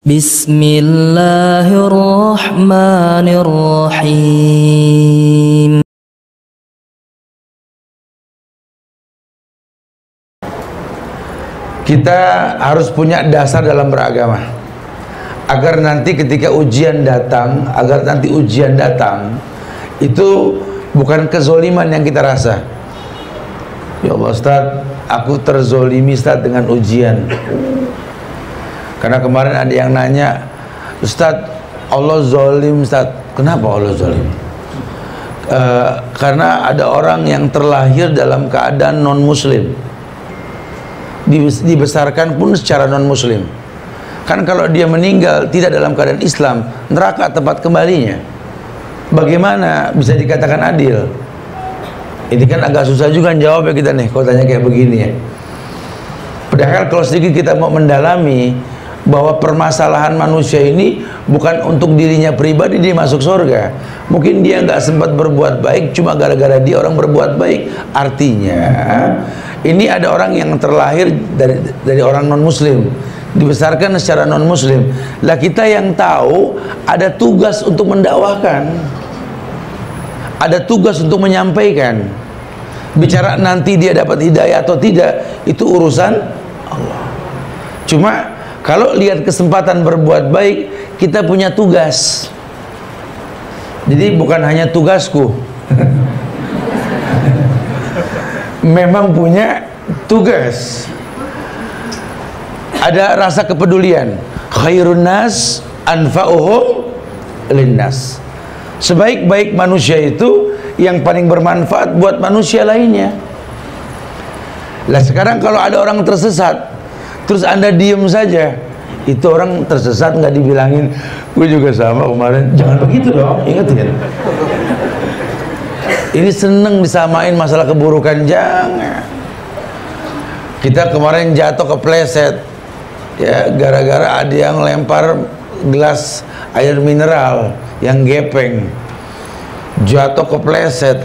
Bismillahirrahmanirrahim. Kita harus punya dasar dalam beragama agar nanti ketika ujian datang, itu bukan kezoliman yang kita rasa. Ya Allah Ustaz, aku terzolimi Ustaz dengan ujian. Karena kemarin ada yang nanya, Ustaz, Allah zolim Ustaz. Kenapa Allah zolim? Karena ada orang yang terlahir dalam keadaan non muslim, dibesarkan pun secara non muslim. Kan kalau dia meninggal tidak dalam keadaan Islam, neraka tempat kembalinya. Bagaimana bisa dikatakan adil? Ini kan agak susah juga jawabnya kita nih kalau tanya kayak begini ya. Padahal kalau sedikit kita mau mendalami bahwa permasalahan manusia ini bukan untuk dirinya pribadi dia masuk surga. Mungkin dia nggak sempat berbuat baik cuma gara-gara dia orang berbuat baik. Artinya ini ada orang yang terlahir dari orang non muslim, dibesarkan secara non muslim. Lah kita yang tahu ada tugas untuk mendakwahkan, ada tugas untuk menyampaikan. Bicara nanti dia dapat hidayah atau tidak itu urusan Allah. Cuma kalau lihat kesempatan berbuat baik, kita punya tugas. Jadi bukan hanya tugasku, memang punya tugas. Ada rasa kepedulian. Khairun nas anfa'uhum linnas. Sebaik-baik manusia itu yang paling bermanfaat buat manusia lainnya. Lah sekarang kalau ada orang tersesat, terus Anda diem saja, itu orang tersesat nggak dibilangin, gue juga sama kemarin. Jangan begitu dong, ingetin. Ini seneng disamain masalah keburukan, jangan. Kita kemarin jatuh kepleset, ya gara-gara ada yang lempar gelas air mineral yang gepeng, jatuh kepleset.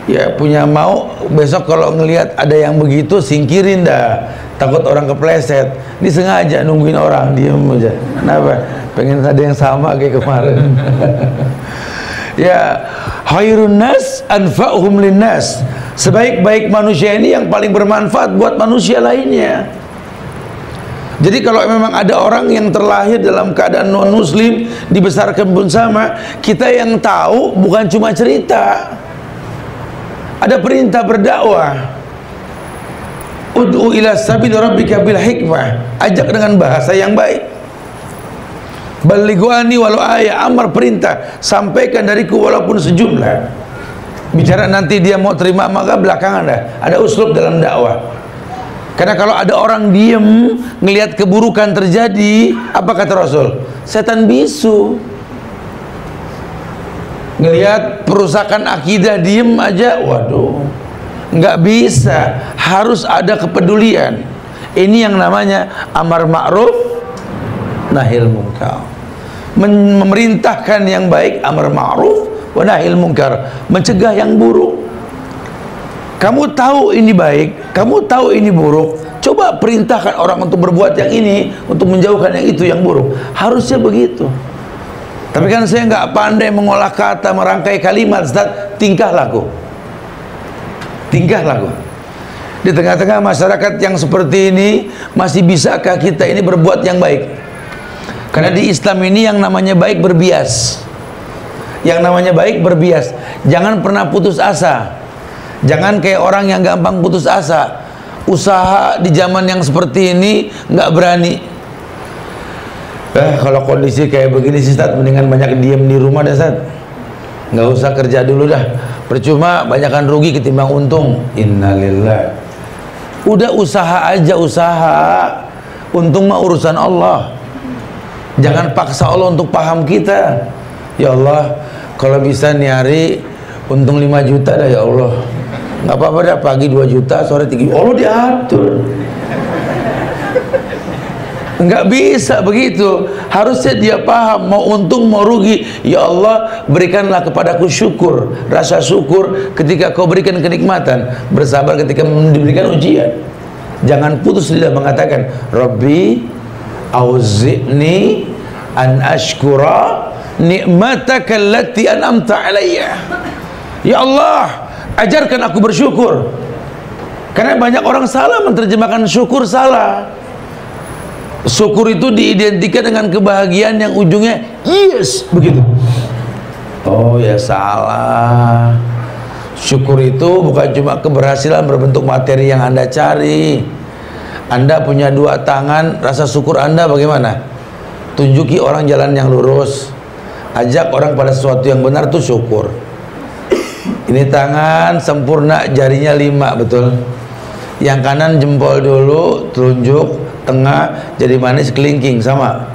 Ya punya mau besok kalau ngelihat ada yang begitu singkirin dah, takut orang kepleset. Ini sengaja nungguin orang diem aja. Kenapa? Pengen ada yang sama kayak kemarin. Ya, khairun nas anfa'uhum linnas. Sebaik-baik manusia ini yang paling bermanfaat buat manusia lainnya. Jadi kalau memang ada orang yang terlahir dalam keadaan non muslim, dibesarkan pun sama, kita yang tahu bukan cuma cerita. Ada perintah berdakwah. Ud'u ila sabil rabbika bil hikmah. Ajak dengan bahasa yang baik. Balighu anni walau ayat. Amar perintah, sampaikan dariku walaupun sejumlah. Bicara nanti dia mau terima maka belakangan dah. Ada uslub dalam dakwah. Karena kalau ada orang diem ngelihat keburukan terjadi, apa kata Rasul? Setan bisu. Ngelihat perusakan akidah diem aja, waduh, nggak bisa. Harus ada kepedulian. Ini yang namanya amar ma'ruf nahil munkar. Memerintahkan yang baik, amar ma'ruf wa nahil munkar, mencegah yang buruk. Kamu tahu ini baik, kamu tahu ini buruk, coba perintahkan orang untuk berbuat yang ini, untuk menjauhkan yang itu yang buruk. Harusnya begitu. Tapi kan saya nggak pandai mengolah kata, merangkai kalimat, Ustaz. Tingkah laku. Tingkah laku. Di tengah-tengah masyarakat yang seperti ini, masih bisakah kita ini berbuat yang baik? Karena di Islam ini yang namanya baik berbias. Yang namanya baik berbias. Jangan pernah putus asa. Jangan kayak orang yang gampang putus asa. Usaha di zaman yang seperti ini nggak berani. Kalau kondisi kayak begini sih Ustaz, mendingan banyak diem di rumah dah Ustaz. Nggak usah kerja dulu dah. Percuma banyakkan rugi ketimbang untung. Innalillah. Udah usaha aja, usaha. Untung mah urusan Allah. Jangan paksa Allah untuk paham kita. Ya Allah, kalau bisa nyari untung 5 juta dah ya Allah. Nggak apa-apa dah, pagi 2 juta, sore 3 juta. Allah diatur. Nggak bisa begitu. Harusnya dia paham, mau untung mau rugi, ya Allah berikanlah kepadaku syukur, rasa syukur ketika kau berikan kenikmatan, bersabar ketika diberikan ujian. Jangan putus lidah mengatakan Rabbi auzi'ni an ashkura ni'mataka allati an'amta alayya. Ya Allah, ajarkan aku bersyukur. Karena banyak orang salah menerjemahkan syukur, salah. Syukur itu diidentikan dengan kebahagiaan yang ujungnya yes, begitu. Oh ya, salah. Syukur itu bukan cuma keberhasilan berbentuk materi yang Anda cari. Anda punya dua tangan, rasa syukur Anda bagaimana? Tunjuki orang jalan yang lurus, ajak orang pada sesuatu yang benar, itu syukur. Ini tangan sempurna, jarinya 5, betul. Yang kanan jempol dulu, telunjuk, tengah jadi manis, kelingking, sama.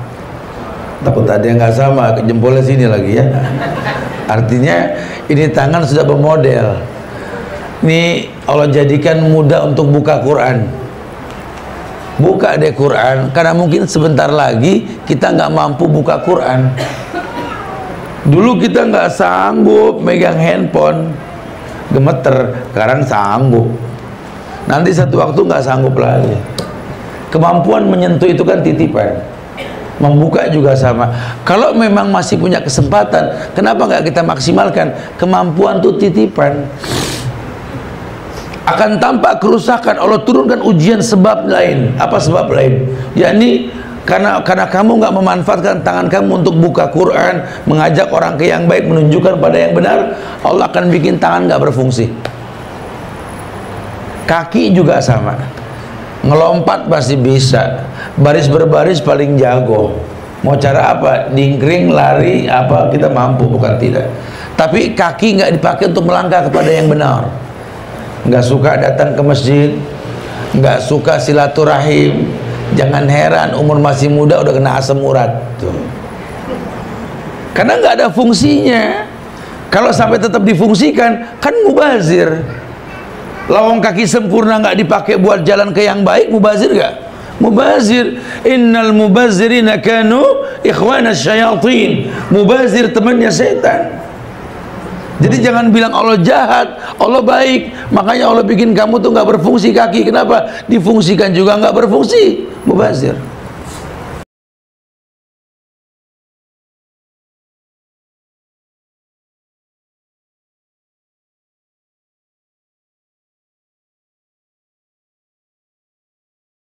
Takut ada yang nggak sama, jempolnya sini lagi ya. Artinya ini tangan sudah bermodel. Ini Allah jadikan mudah untuk buka Quran. Buka deh Quran, karena mungkin sebentar lagi kita nggak mampu buka Quran. Dulu kita nggak sanggup megang handphone, gemeter. Sekarang sanggup. Nanti satu waktu nggak sanggup lagi. Kemampuan menyentuh itu kan titipan. Membuka juga sama. Kalau memang masih punya kesempatan, kenapa nggak kita maksimalkan? Kemampuan itu titipan. Akan tampak kerusakan. Allah turunkan ujian sebab lain. Apa sebab lain? Yakni karena kamu nggak memanfaatkan tangan kamu untuk buka Quran, mengajak orang ke yang baik, menunjukkan pada yang benar, Allah akan bikin tangan nggak berfungsi. Kaki juga sama. Ngelompat pasti bisa, baris berbaris paling jago. Mau cara apa? Dingkring, lari, apa kita mampu, bukan tidak. Tapi kaki nggak dipakai untuk melangkah kepada yang benar. Nggak suka datang ke masjid, nggak suka silaturahim. Jangan heran umur masih muda udah kena asam urat tuh. Karena nggak ada fungsinya. Kalau sampai tetap difungsikan, kan mubazir. Lawang kaki sempurna nggak dipakai buat jalan ke yang baik, mubazir nggak? Mubazir. Innal mubazirina kanu ikhwana syayatin. Mubazir temannya setan. Jadi jangan bilang Allah jahat, Allah baik. Makanya Allah bikin kamu tuh nggak berfungsi kaki. Kenapa? Difungsikan juga nggak berfungsi. Mubazir.